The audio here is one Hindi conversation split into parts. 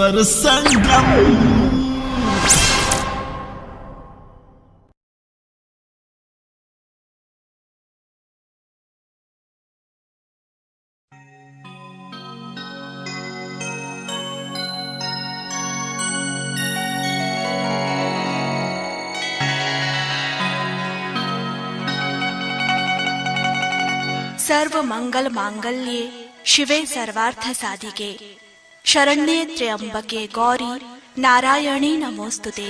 स्वर संगम। सर्व मंगल मांगल्ये शिवे सर्वार्थ साधिके शरण्ये त्र्यंबके गौरी नारायणी नमोस्तुते।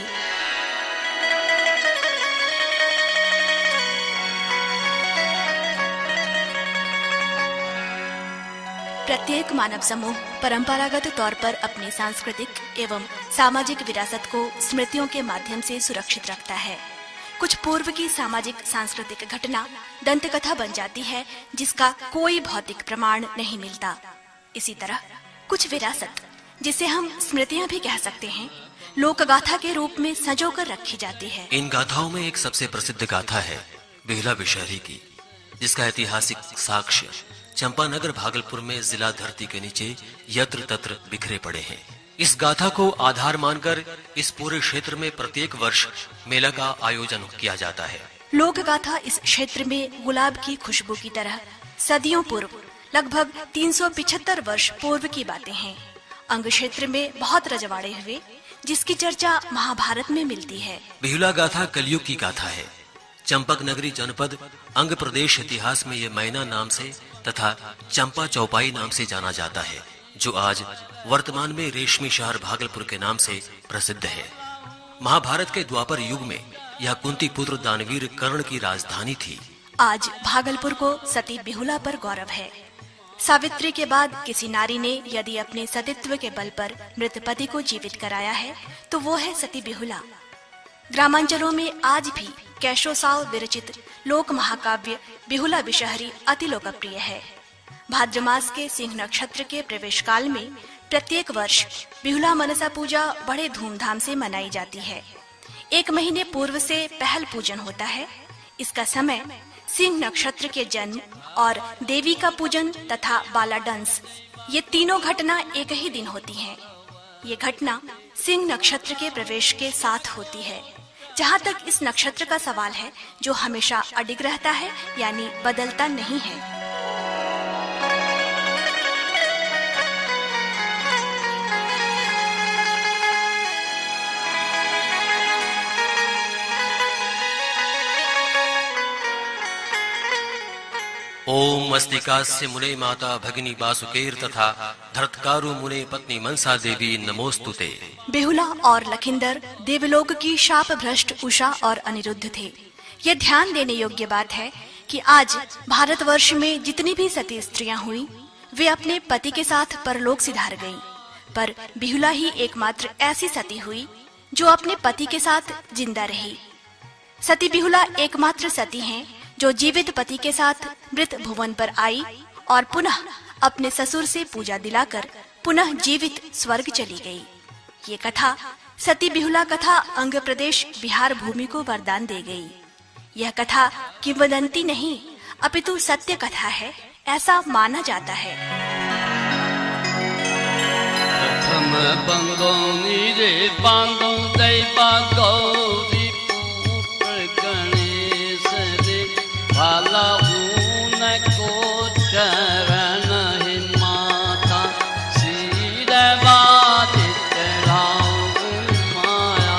प्रत्येक मानव समूह परंपरागत तौर पर अपनी सांस्कृतिक एवं सामाजिक विरासत को स्मृतियों के माध्यम से सुरक्षित रखता है। कुछ पूर्व की सामाजिक सांस्कृतिक घटना दंत कथा बन जाती है जिसका कोई भौतिक प्रमाण नहीं मिलता। इसी तरह कुछ विरासत, जिसे हम स्मृतियां भी कह सकते हैं, लोक गाथा के रूप में संजोकर रखी जाती है। इन गाथाओं में एक सबसे प्रसिद्ध गाथा है बेहुला विषहरी की, जिसका ऐतिहासिक साक्ष्य चंपानगर भागलपुर में जिला धरती के नीचे यत्र तत्र बिखरे पड़े हैं। इस गाथा को आधार मानकर इस पूरे क्षेत्र में प्रत्येक वर्ष मेला का आयोजन किया जाता है। लोक गाथा इस क्षेत्र में गुलाब की खुशबू की तरह सदियों पूर्व, लगभग 375 वर्ष पूर्व की बातें हैं। अंग क्षेत्र में बहुत रजवाड़े हुए, जिसकी चर्चा महाभारत में मिलती है। बेहुला गाथा कलयुग की गाथा है। चंपक नगरी जनपद अंग प्रदेश इतिहास में ये मैना नाम से तथा चंपा चौपाई नाम से जाना जाता है, जो आज वर्तमान में रेशमी शहर भागलपुर के नाम से प्रसिद्ध है। महाभारत के द्वापर युग में यह कुंती पुत्र दानवीर कर्ण की राजधानी थी। आज भागलपुर को सती बेहुला पर गौरव है। सावित्री के बाद किसी नारी ने यदि अपने सतीत्व के बल पर मृत पति को जीवित कराया है तो वो है सती बेहुला। ग्रामांचलों में आज भी कैशो साव विरचित लोक महाकाव्य बेहुला विषहरी अति लोकप्रिय है। भाद्र मास के सिंह नक्षत्र के प्रवेश काल में प्रत्येक वर्ष बेहुला मनसा पूजा बड़े धूमधाम से मनाई जाती है। 1 महीने पूर्व से पहल पूजन होता है। इसका समय सिंह नक्षत्र के जन्म और देवी का पूजन तथा बालाडंस, ये तीनों घटना एक ही दिन होती हैं। ये घटना सिंह नक्षत्र के प्रवेश के साथ होती है। जहाँ तक इस नक्षत्र का सवाल है, जो हमेशा अडिग रहता है, यानी बदलता नहीं है। ओम मस्तिकास्य मुने माता भगिनी बासुकेर तथा धरतकारु मुने पत्नी मनसा देवी नमोस्तुते। बेहुला और लखिंदर देवलोक की शाप भ्रष्ट उषा और अनिरुद्ध थे। यह ध्यान देने योग्य बात है कि आज भारतवर्ष में जितनी भी सती स्त्रियां हुई, वे अपने पति के साथ परलोक सिधार गईं। पर बेहुला ही एकमात्र ऐसी सती हुई जो अपने पति के साथ जिंदा रही। सती बेहुला एकमात्र सती हैं जो जीवित पति के साथ मृत भुवन पर आई और पुनः अपने ससुर से पूजा दिलाकर पुनः जीवित स्वर्ग चली गई। ये कथा सती बेहुला कथा अंग प्रदेश बिहार भूमि को वरदान दे गई। यह कथा किंवदंती नहीं अपितु सत्य कथा है, ऐसा माना जाता है। भाला उनको चरण ही माता सिर बाधित राम माया।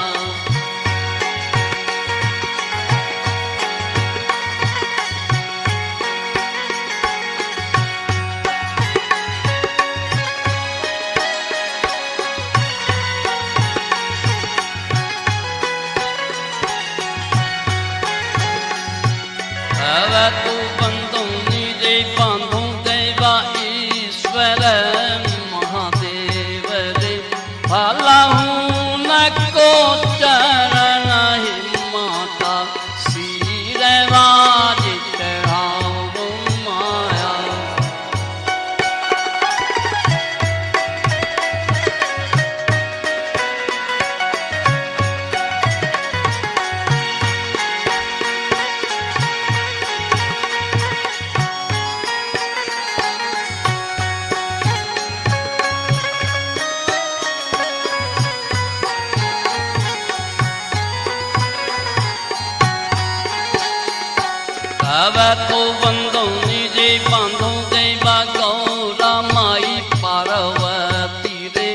अब तो बंदों निजे बांधो देवा गौरा माई पार्वती रे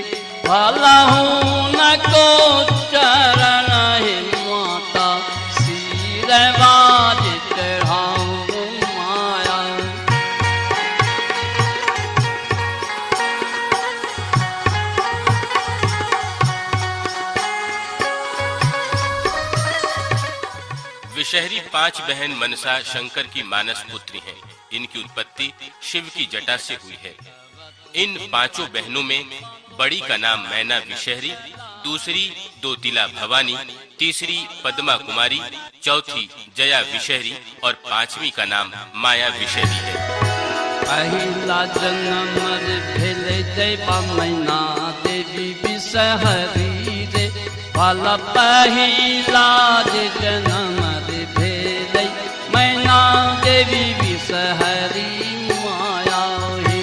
भला हूँ न को चरण है माता सिर बाज चढ़ाऊं माया। विषहरी 5 बहन मनसा शंकर की मानस पुत्री हैं। इनकी उत्पत्ति शिव की जटा से हुई है। इन 5 बहनों में बड़ी का नाम मैना विषहरी, दूसरी दोतिला भवानी, तीसरी पद्मा कुमारी, चौथी जया विषहरी और 5वीं का नाम माया विषहरी है। पहिला जन्म भेले जयबा मैना देवी विषहरी रे भला पहिला जन्म भेले मैना देवी विषहरी माया हे।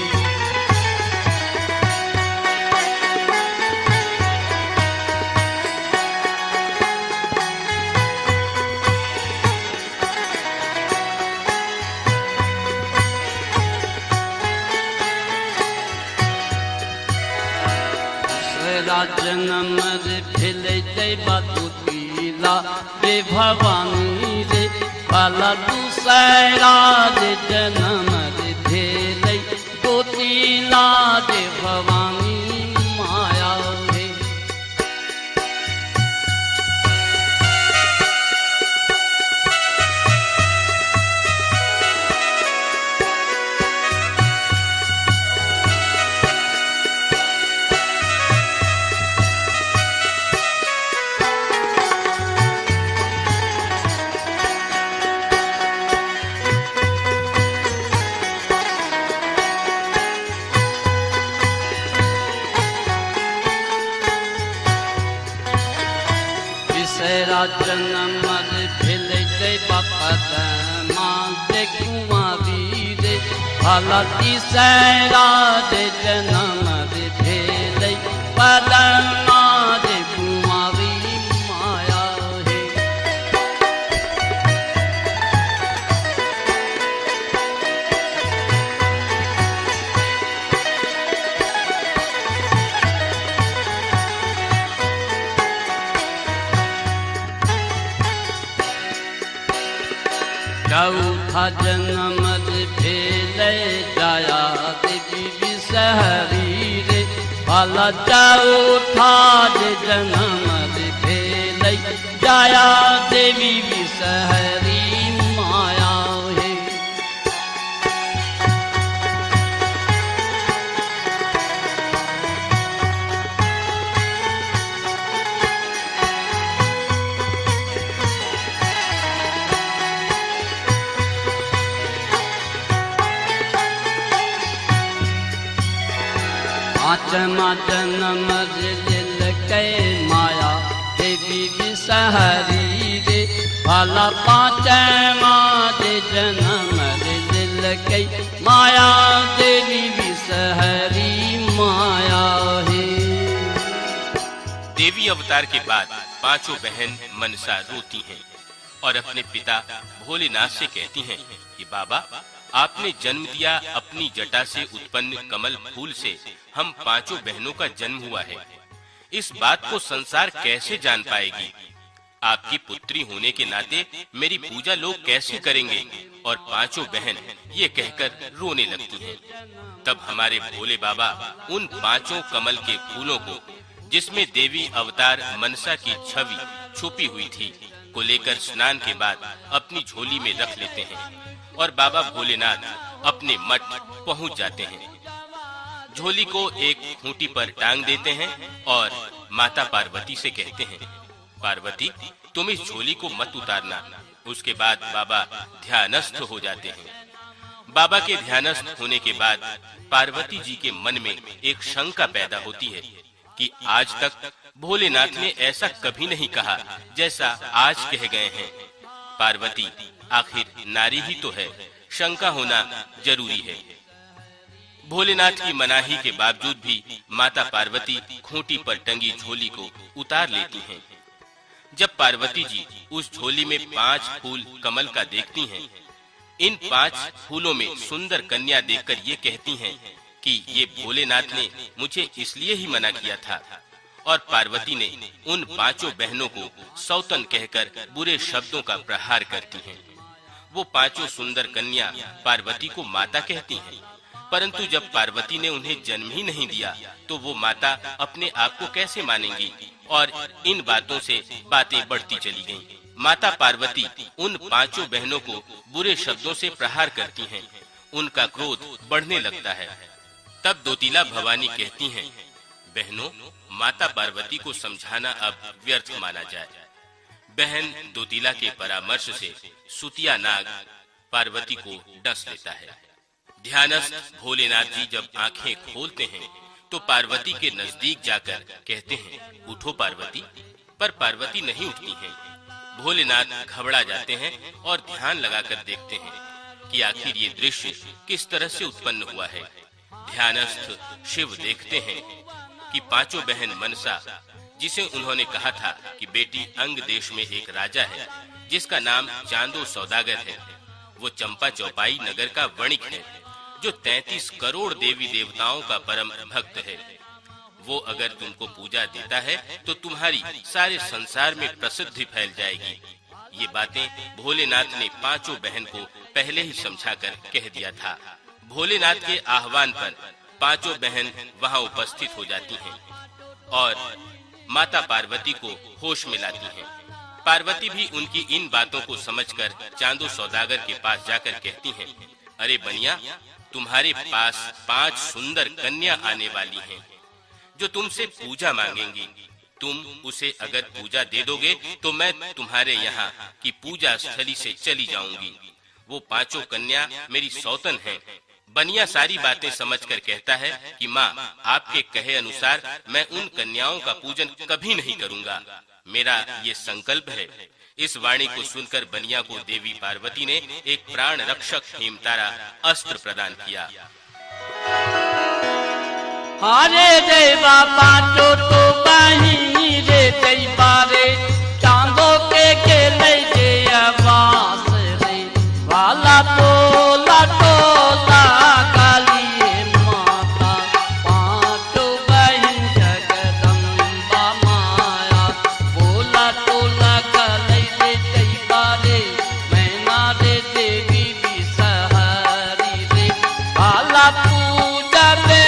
जन्म भेले जयबा दुतिला रे भवानी रे भला दूसरा जन्म भेले दुतिला रे भवानी माया हे। जन्म भेले जयबा पद्मा दे कुमारी रे भला तीसरा जन्म भेले पद्मा दे कुमारी माया हे। चौथा जन्म भेले जया देवी विषहरी रे भला चौथा जन्म भेले जया देवी विषहरी माया हे। पांचवा जन्म दिलकै माया देवी विषहरी रे भला पांचवा जन्म दिलकै माया देवी विषहरी माया हे। देवी अवतार के बाद 5 बहन मनसा रोती हैं और अपने पिता भोलेनाथ से कहती हैं कि बाबा आपने जन्म दिया, अपनी जटा से उत्पन्न कमल फूल से हम 5 बहनों का जन्म हुआ है। इस बात को संसार कैसे जान पाएगी? आपकी पुत्री होने के नाते मेरी पूजा लोग कैसे करेंगे? और 5 बहन ये कहकर रोने लगती हैं। तब हमारे भोले बाबा उन 5 कमल के फूलों को, जिसमें देवी अवतार मनसा की छवि छुपी हुई थी, को लेकर स्नान के बाद अपनी झोली में रख लेते हैं और बाबा भोलेनाथ अपने मठ पहुंच जाते हैं। झोली को एक खूंटी पर टांग देते हैं और माता पार्वती से कहते हैं, पार्वती तुम इस झोली को मत उतारना। उसके बाद बाबा ध्यानस्थ हो जाते हैं। बाबा के ध्यानस्थ होने के बाद पार्वती जी के मन में एक शंका पैदा होती है कि आज तक भोलेनाथ ने ऐसा कभी नहीं कहा जैसा आज कह गए हैं। पार्वती आखिर नारी ही तो है, शंका होना जरूरी है। भोलेनाथ की मनाही के बावजूद भी माता पार्वती खूंटी पर टंगी झोली को उतार लेती हैं। जब पार्वती जी उस झोली में 5 फूल कमल का देखती हैं, इन 5 फूलों में सुंदर कन्या देखकर ये कहती हैं कि ये भोलेनाथ ने मुझे इसलिए ही मना किया था। और पार्वती ने उन 5 बहनों को सौतन कहकर बुरे शब्दों का प्रहार करती हैं। वो 5 सुंदर कन्या पार्वती को माता कहती हैं, परंतु जब पार्वती ने उन्हें जन्म ही नहीं दिया तो वो माता अपने आप को कैसे मानेंगी। और इन बातों से बातें बढ़ती चली गईं। माता पार्वती उन 5 बहनों को बुरे शब्दों से प्रहार करती हैं। उनका क्रोध बढ़ने लगता है। तब दोतिला भवानी कहती हैं, बहनों, माता पार्वती को समझाना अब व्यर्थ माना जाए। बहन दोतिला के परामर्श से सुतिया नाग पार्वती को डस लेता है। ध्यानस्थ भोलेनाथ जी जब आंखें खोलते हैं तो पार्वती के नजदीक जाकर कहते हैं, उठो पार्वती। पर पार्वती नहीं उठती हैं। भोलेनाथ घबरा जाते हैं और ध्यान लगाकर देखते हैं कि आखिर ये दृश्य किस तरह से उत्पन्न हुआ है। ध्यानस्थ शिव देखते हैं कि 5 बहन मनसा, जिसे उन्होंने कहा था कि बेटी अंग देश में एक राजा है जिसका नाम चांदो सौदागर है, वो चंपा चौपाई नगर का वणिक है जो 33 करोड़ देवी देवताओं का परम भक्त है। वो अगर तुमको पूजा देता है तो तुम्हारी सारे संसार में प्रसिद्धि फैल जाएगी। ये बातें भोलेनाथ ने 5 बहन को पहले ही समझाकर कह दिया था। भोलेनाथ के आह्वान पर 5 बहन वहां उपस्थित हो जाती हैं और माता पार्वती को होश में लाती हैं। पार्वती भी उनकी इन बातों को समझकर चांदो सौदागर के पास जाकर कहती हैं, अरे बनिया, तुम्हारे पास 5 सुंदर कन्या आने वाली हैं जो तुमसे पूजा मांगेंगी। तुम उसे अगर पूजा दे दोगे तो मैं तुम्हारे यहाँ की पूजा स्थली से चली जाऊंगी। वो 5 कन्या मेरी सौतन हैं। बनिया सारी बातें समझकर कहता है कि माँ, आपके कहे अनुसार मैं उन कन्याओं का पूजन कभी नहीं करूंगा। मेरा ये संकल्प है। इस वाणी को सुनकर बनिया को देवी पार्वती ने एक प्राण रक्षक हेमतारा अस्त्र प्रदान किया। हरे देवा 5 तो बहिनी रे दैवा रे, चांदो के ले जे आवास रे, वाला टोला टोला काली माता, 5 बहिन जगदम्बा माया, बोला टोला काली रे दैवा रे, मैना रे देवी विषहरी रे, वाला पूजा रे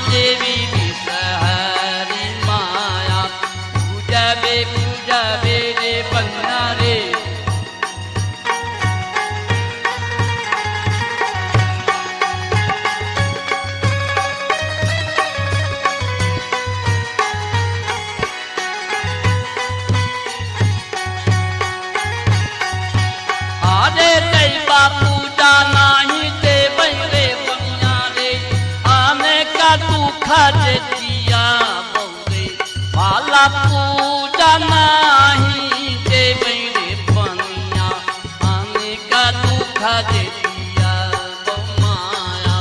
देवी विषहरी माया, पूजा रे बन्ना रे। अरे दैवा पूजा नहीं देव रे बनिया रे, आने का दुख दिया बोले, वाला पूजा नहीं देव रे बनिया, आने का दुख दिया माया।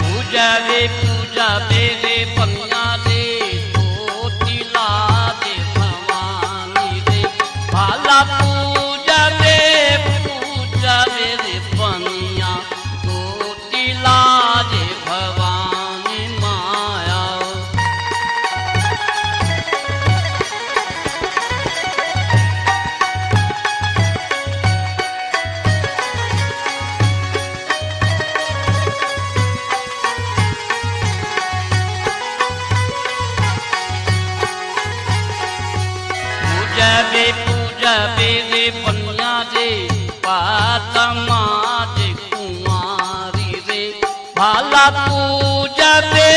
पूजा रे बनिया रे, दोतिला रे भवानी रे, भाला पूजा रे बनिया, दोतिला रे भवानी माया। पूजा रे बनिया रे, पातमा रे कुमारी रे, भाला पूजा रे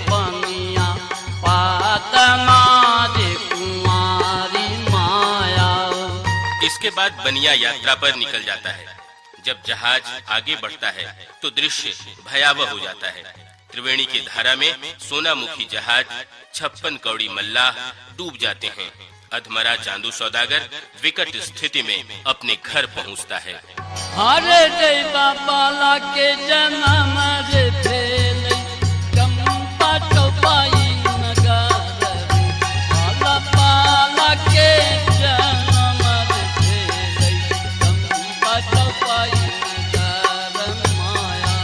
बनिया, पातमा रे कुमारी माया। इस इसके बाद बनिया यात्रा पर निकल जाता है। जब जहाज आगे बढ़ता है तो दृश्य भयावह हो जाता है। त्रिवेणी की धारा में सोनामुखी जहाज 56 कौड़ी मल्लाह डूब जाते हैं। अधमरा चांदू सौदागर विकट स्थिति में अपने घर पहुंचता है। हरे जय बाबा के जन्म रे भेल चंपा चौपाई नगर बाला पाला के जन्म रे भेल चंपा चौपाई नगर माया।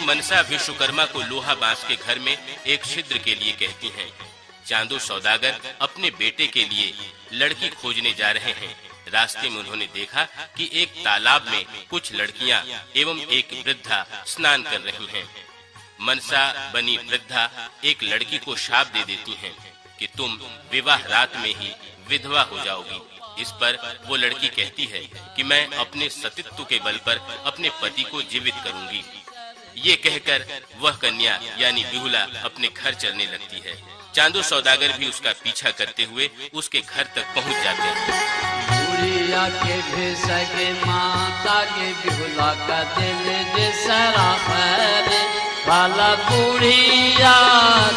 मनसा विश्वकर्मा को लोहा बांस के घर में एक छिद्र के लिए कहती हैं। चांदू सौदागर अपने बेटे के लिए लड़की खोजने जा रहे हैं। रास्ते में उन्होंने देखा कि एक तालाब में कुछ लड़कियां एवं एक वृद्धा स्नान कर रही हैं। मनसा बनी वृद्धा एक लड़की को शाप दे देती हैं कि तुम विवाह रात में ही विधवा हो जाओगी। इस पर वो लड़की कहती है कि मैं अपने सतीत्व के बल पर अपने पति को जीवित करूंगी। ये कहकर वह कन्या यानी बिहुला अपने घर चलने लगती है। चांदू सौदागर भी उसका पीछा करते हुए उसके घर तक पहुंच जाते हैं। बुढ़िया के भेष के माता के बिहुला का दिल जे सराफर वाला बुढ़िया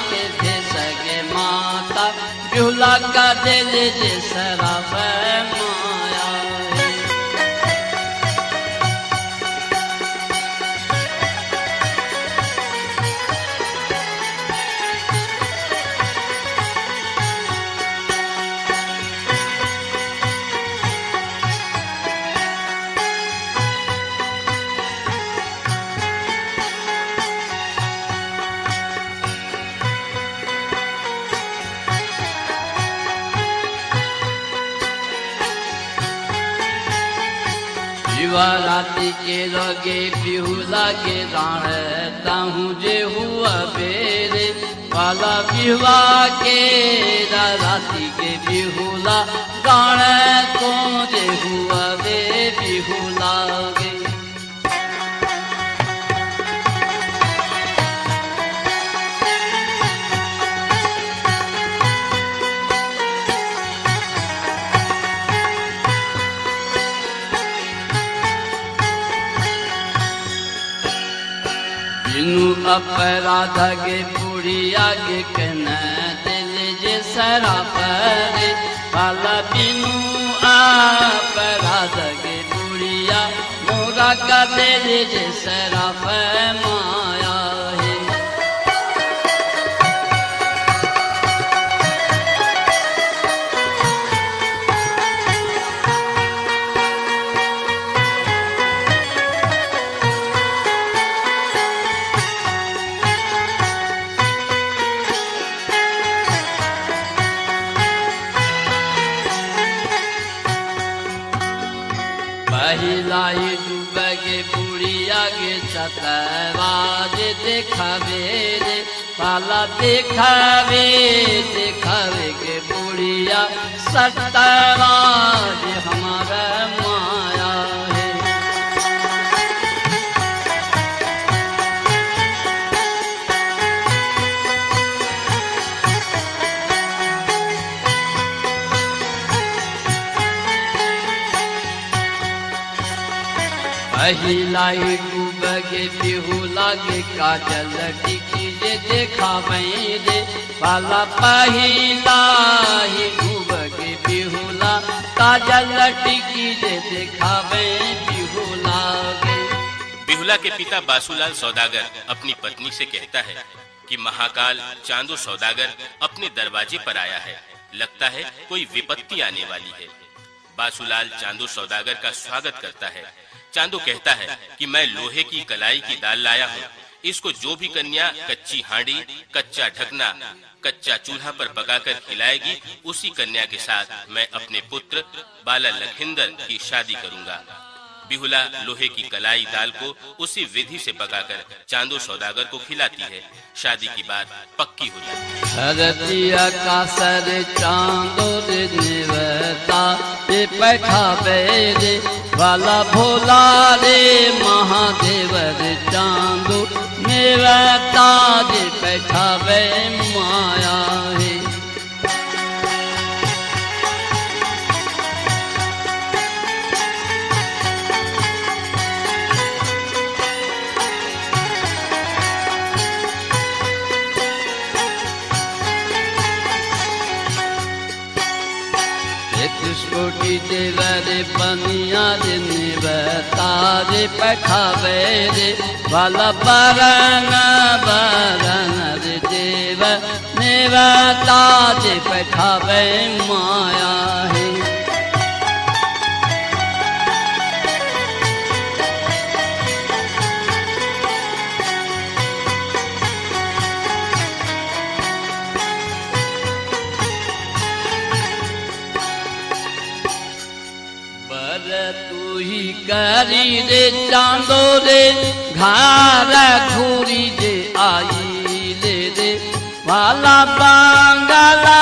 के भेष के माता बिहुला का दिल जे सराफर माया। राती के लगे बिहुला के राणता हूँ जे हुआ बेरे वाला बिहुआ के राती के बिहुला गाण को जे हुआ बे बिहुला गे। अपराध गे बुढ़िया के कहना दिल जे सराफर वाला बिनु अपराध गे बुढ़िया मोरा का दिल जे सराफर माया है। पहिला ही डूबगे बुढ़िया गे सतवाज देखावे रे पाला देखावे देखावे के बुढ़िया सतवाज हमारा माया है। पहिला ही डूबगे बिहुला गे काजल टिकी जे देखावे रे पाला पहिला ही डूबगे बिहुला काजल टिकी जे देखावे बिहुला गे। बिहुला के पिता बासुलाल सौदागर अपनी पत्नी से कहता है कि महाकाल चांदू सौदागर अपने दरवाजे पर आया है, लगता है कोई विपत्ति आने वाली है। बासुलाल चांदू सौदागर का स्वागत करता है। चांदू कहता है कि मैं लोहे की कलाई की दाल लाया हूँ, इसको जो भी कन्या कच्ची हांडी, कच्चा ढकना, कच्चा चूल्हा पर पकाकर खिलाएगी, उसी कन्या के साथ मैं अपने पुत्र बाला लखिंदर की शादी करूंगा। बिहुला लोहे की कलाई दाल को उसी विधि से पकाकर चांदू सौदागर को खिलाती है। शादी की बात पक्की हो जाती है। का सर चांदो निवता बैठावे रे वाला भोला रे महादेव रे चांदो निवता बैठावे माया है। कोटि देवर बनिया रे निवता रे बैठावे रे वाला बरन बरन रे देव निवता रे बैठावे माया है। करी रे चांदो रे घर घूरी जे आई ले रे वाला बांगला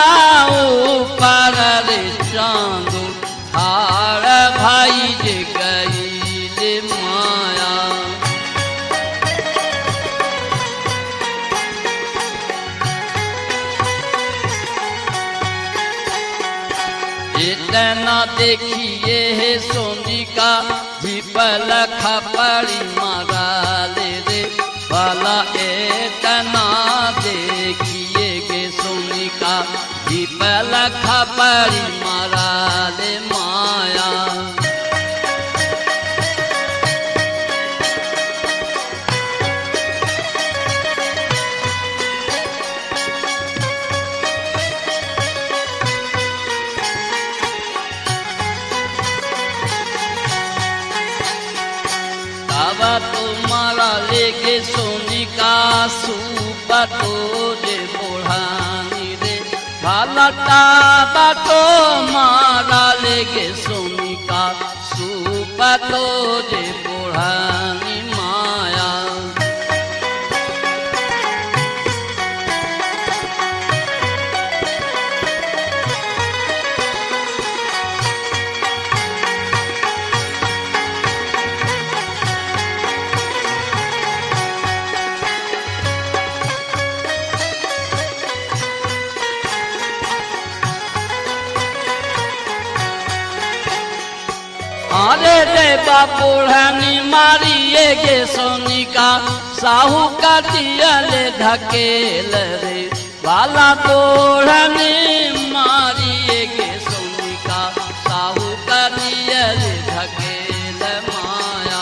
ऊपर रे चांदो हार भाई जे गई ले माया। इतना देखिए है सोनी का विपल खपड़ी मारा ले रे वाला इतना देखिए गे सोनी का विपल खपड़ी मारा ले माया। तुम्हारा लेके सोनी का सुपतो जे बोढ़ानी रे भाला टाबा मारा लेके सोनी का सुपतो जे बोढ़ानी माया। अरे देवा बुढ़ानी मारिए गे सोनी का साहू का दियले धकेल रे वाला बुढ़ानी मारिए गे सोनी का साहू का दियले धकेल माया।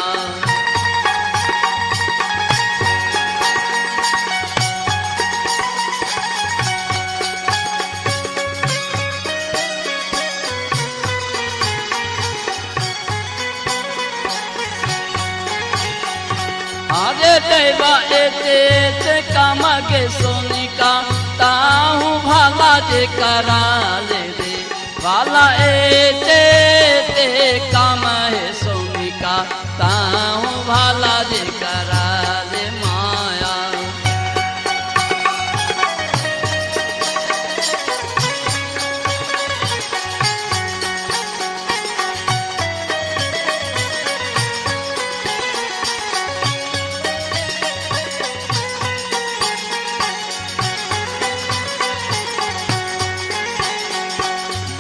अरे देवा एते काम के सोनी का ताहू भाला जे करा ले रे वाला एते काम है सोनी ताहू भाला जे करा रे माया।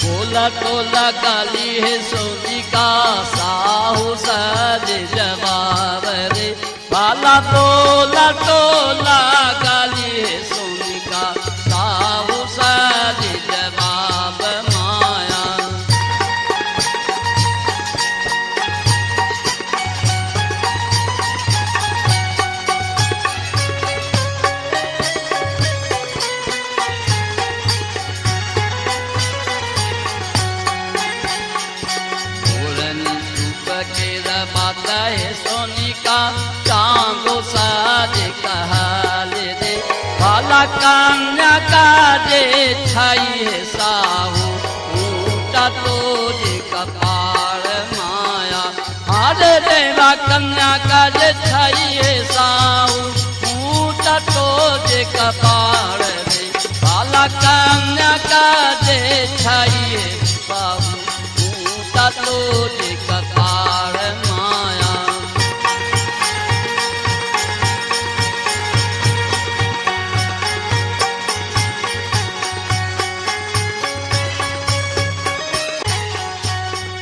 बोला टोला गाली है सोनी का साहू सद जवाब रे। भाला टोला टोला गाली है सोनी का साहू सद जवाब माया। माता है सोनी का चांगो साज कहल रे। भाला कन्या का जे छाई है साहू ऊंचा तो जे कपार माया। हरे देवा कन्या का जे छाई है साहू ऊंचा तो जे कपार रे। भाला कन्या का जे छाई है साहू ऊंचा तो जे कपार माया।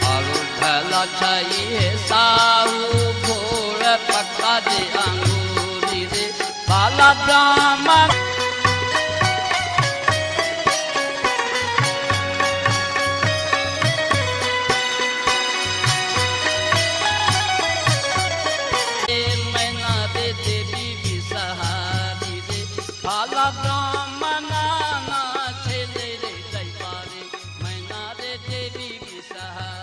आरु भला छाई है साहू भोर पक्का दे अंगूरी रे। भाला ब्राह्मण भाला ब्राह्मण ना छेले रे दैपारे मैना रे देवी सहाय।